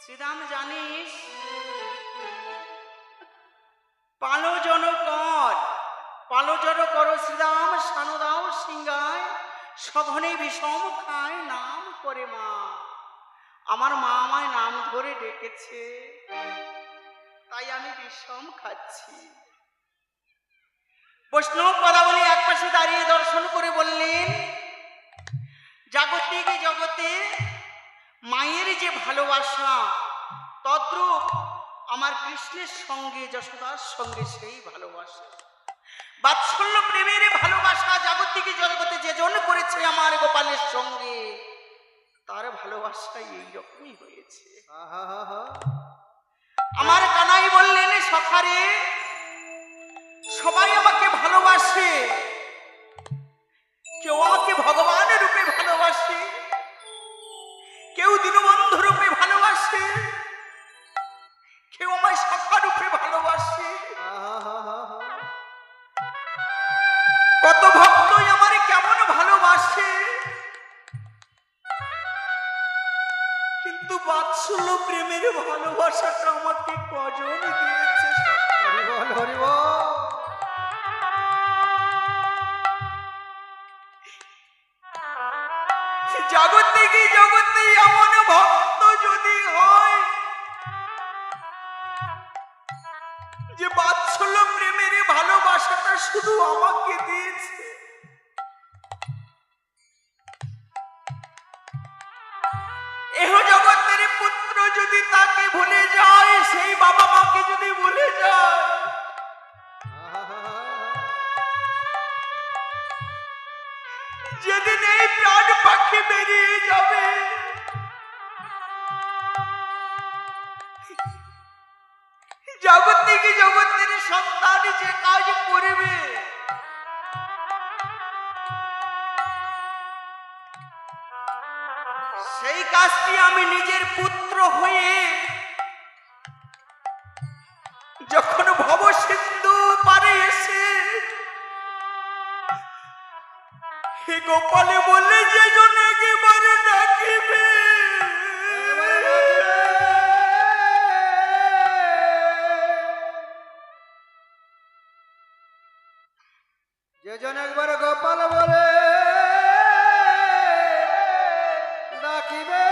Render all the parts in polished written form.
শ্রীরাম জানিস, পালো জন কর, পালো জন করো শ্রীরাম, সানো দাও সিংহায়, সঘনে বিষম খায় নাম করে মা। আমার মা আমায় নাম ধরে ডেকেছে, তাই আমি বিষম খাচ্ছি। বৈষ্ণব পদাবলী একপাশে দাঁড়িয়ে দর্শন করে বললেন, জাগতিক জগতে মায়ের যে ভালোবাসা, তদ্রূপ আমার কৃষ্ণের সঙ্গে যশোদার সঙ্গে সেই ভালোবাসা, বাৎসল্য প্রেমের ভালোবাসা জাগতিক জগতে যে জন করেছে আমার গোপালের সঙ্গে, তার ভালোবাসা এইরকমই হয়েছে। আমার কানাই বললেন, সখারে সবাই আমাকে ভালোবাসে, কেউ আমাকে ভগবান রূপে ভালোবাসে, কেউ দীনবন্ধু রূপে ভালোবাসে, কেউ আমায় সখা রূপে ভালোবাসে। কত ভক্তই আমার কেমন ভালোবাসে, কিন্তু বাৎসল্য প্রেমের ভালোবাসাটা আমাকে কজন দিয়েছে। হরিবল হরিবল। জগতে এমন ভক্ত যদি হয় যে বাৎসল্য প্রেমের ভালোবাসাটা শুধু আমাকে দিয়েছে, এহ জগতের পুত্র যদি তাকে ভুলে যায়, সেই বাবা মাকে যদি ভুলে যায়, যেদিন এই প্রাণ পাখি বেরিয়ে যাবে, জগতের সন্তান যে কাজ করবে, সেই কাজটি আমি নিজের পুত্র হয়ে যখন ভব সিন্ধু পারে এসে হে গোপালে বলে যে জন একেবারে ডাকিবে, যে জন একবার গোপাল বলে ডাকিবে,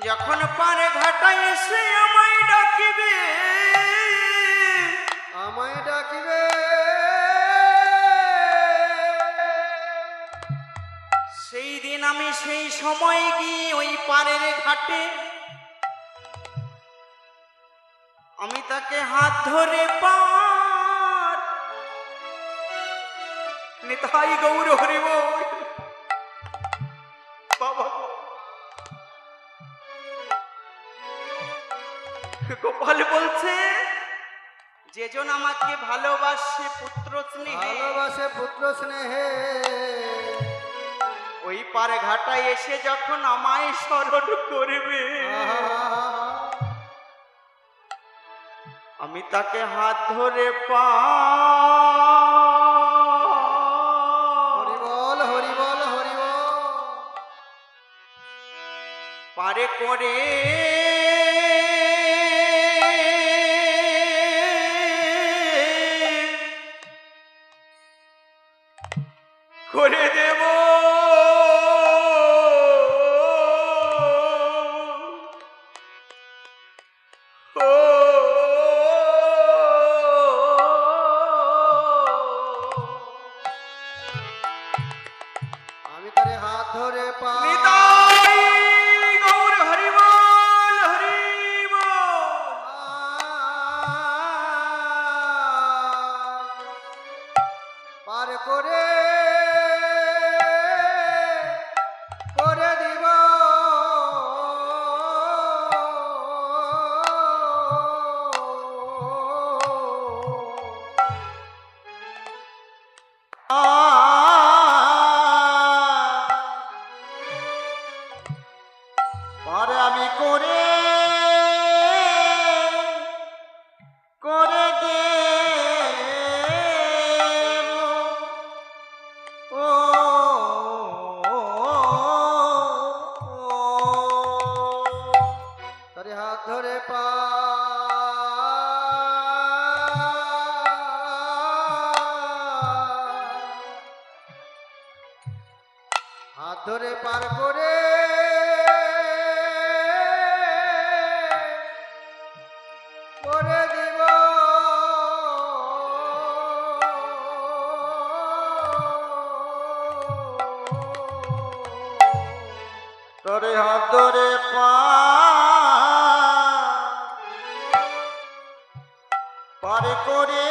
যখন পারে ঘাটায় এসে আমায় ডাকিবে, আমায় ডাকিবে, সেই দিন আমি সেই সময় গিয়ে ওই পারের ঘাটে আমি তাকে হাত ধরে পার, নিতাই গৌর হরিব বাবা। গোপাল বলছে, যেজন আমাকে ভালোবাসে পুত্র স্নেহে, ভালোবাসে পুত্র স্নেহে, ওই পারে ঘাটায় এসে যখন আমায় স্মরণ করবে, আমি তাকে হাত ধরে হরিবল হরিবল হরিবল, পারে করে করে দেব আমি তারে হাত ধরে পা গৌর হরিবল হরিবল। পার করে দিব, ধরে পা হাত ধরে পার করে করে দিব তোরে হাত ধরে পারে করে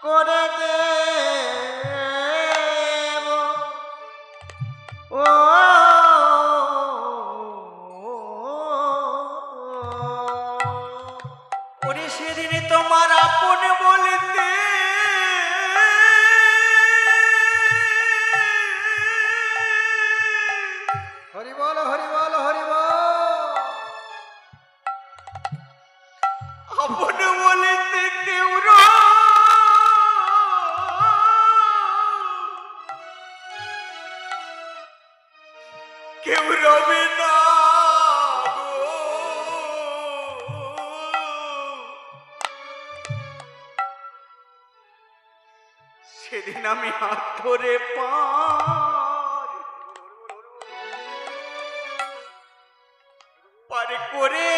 করে দে ও ওরে সেদিনে তোমার আপন বলতে হরি বল হরি বল হরি বল আপন বলতে কেউ রবে না গো। সেদিন আমি হাত ধরে পারে করে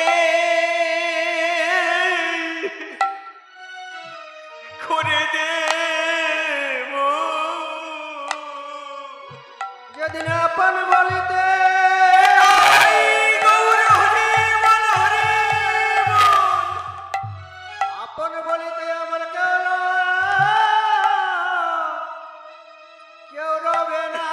করে দেব যেদিন আপন বলিতে আপন বলিতে আমার কেউ রবে না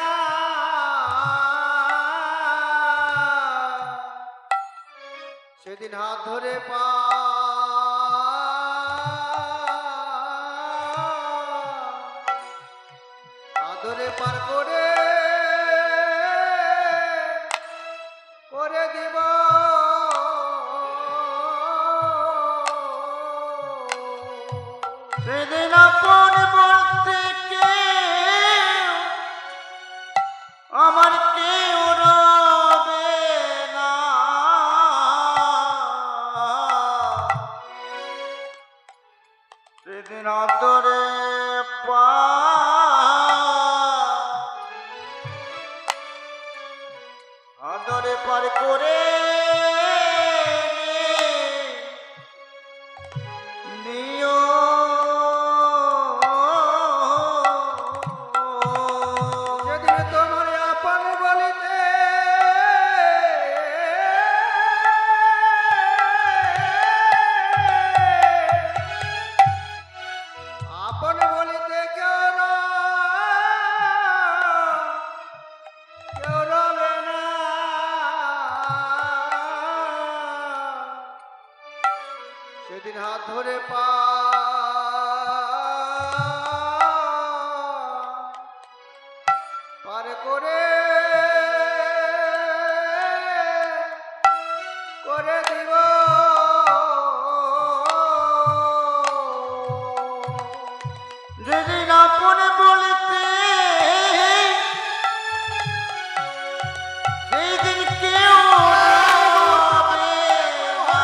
সেদিন হাত ধরে পা হাত ধরে পার করে করে দিব সেদিন আপন বলতে কেউ আমার কেউ রবে না সেদিন আদরে আদরে পার করে দিও যেদিন তোমার আপন বলিতে আপন বলিতে কেউ রবে না সেদিন হাত ধরে পা পার করে করে দিব যেদিন আপন বলতে সেই দিন কেউ রবে না।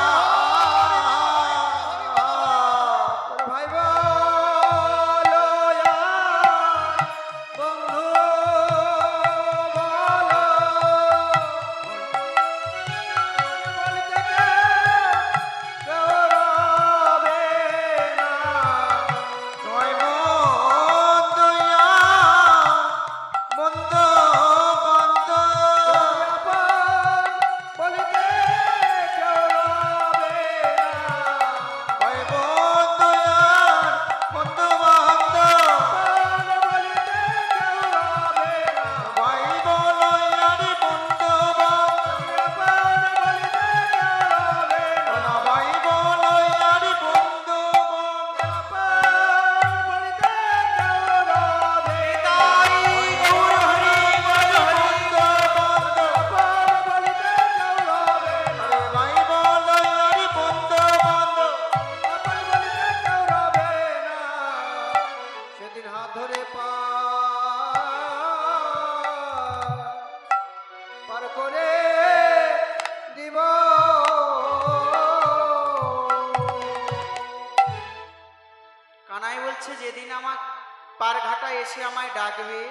পারঘাটা এসে আমায় ডাকবে,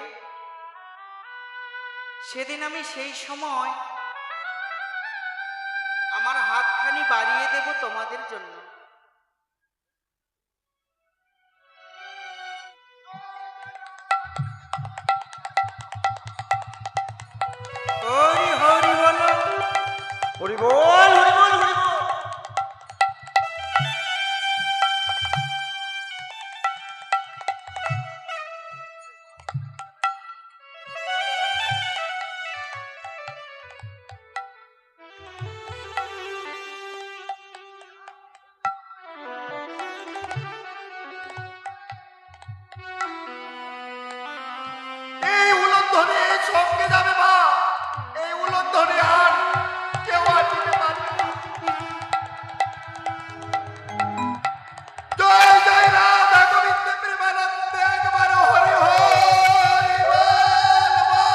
সেদিন আমি সেই সময় আমার হাতখানি বাড়িয়ে দেব তোমাদের জন্য। হরি হরি বলো। হরি বল, হরি বল, হরি বল। এই উলুধ্বনি সঙ্গে যাবে মা, এই উলুধ্বনি আর কেউ আসিতে পারবে না। জয় জয় রাধা গোবিন্দ প্রেমানন্দে একবার হরি হরি বল বল।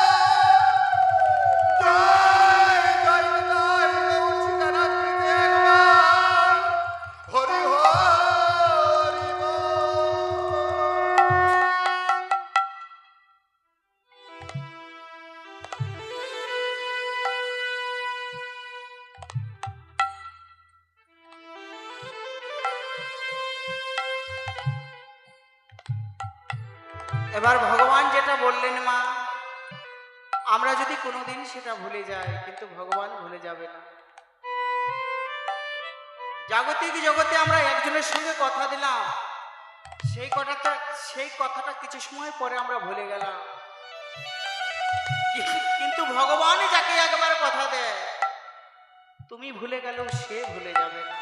জয় জয় জয় গৌর সীতারাত্রিতে একবার হরি হরি বল। এবার ভগবান যেটা বললেন মা, আমরা যদি কোনোদিন সেটা ভুলে যাই, কিন্তু ভগবান ভুলে যাবে না। জাগতিক জগতে আমরা একজনের সঙ্গে কথা দিলাম, সেই কথাটা কিছু সময় পরে আমরা ভুলে গেলাম, কিন্তু ভগবান যাকে একবার কথা দেয়, তুমি ভুলে গেলেও সে ভুলে যাবে না।